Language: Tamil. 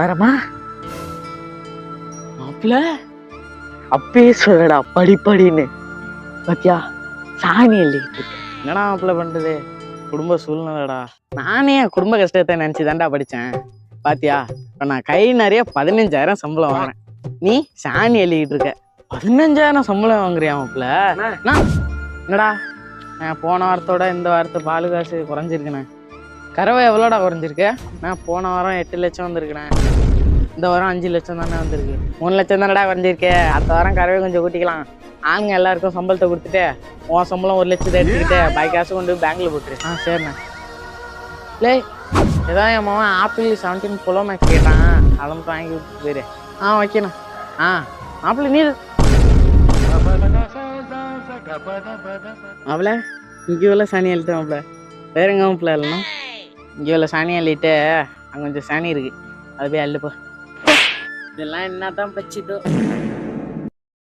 வரமா மாப்பிள்ள அப்பயே சொல்லடா படிப்படின்னு பாத்தியா சாணி எழுதிட்டு இருக்க. என்னடா மாப்பிள்ள பண்றது, குடும்ப சூழ்நிலைடா. நானே குடும்ப கஷ்டத்தை நினைச்சு தான்டா படிச்சேன். பாத்தியா இப்ப நான் கை நிறைய 15,000 சம்பளம் வாங்குறேன். நீ சாணி எழுதிட்டு இருக்க. 15,000 சம்பளம் வாங்குறியா மாப்பிள்ள? என்னடா போன வாரத்தோட இந்த வாரத்தை பால் காசு குறைஞ்சிருக்கேண்ணே. கறவை எவ்வளோடா குறைஞ்சிருக்கு? நான் போன வாரம் 8 லட்சம் வந்திருக்கேன். இந்த வாரம் 5 லட்சம் தானே வந்திருக்கு. 3 லட்சம் தானடா குறைஞ்சிருக்கு. அடுத்த வாரம் கறவை கொஞ்சம் கூட்டிக்கலாம். ஆளுங்க எல்லாருக்கும் சம்பளத்தை கொடுத்துட்டு உன் சம்பளம் 1 லட்சத்தை எடுத்துக்கிட்டு பாய் காசு கொண்டு பேங்க்ல போட்டுரு. சரிண்ணே. இல்லை ஏதாவது என் மாவன் ஆப்பிள் 17 Pro Max கேட்டான், அதை மட்டும் வாங்கி விட்டு போயிரு. ஓகேண்ணா. ஆப்பிள் நீ மாப்பிள்ள இங்கே உள்ள சாணி அள்ளிட்டு மாப்பிள்ள, வேற எங்க மாப்பிள்ள இல்லைன்னா இங்கே உள்ள சாணி அள்ளிட்டு அங்கே கொஞ்சம் சாணி இருக்கு, அது போய் அள்ளுப்போ. இதெல்லாம் என்னதான் பச்சிதோ.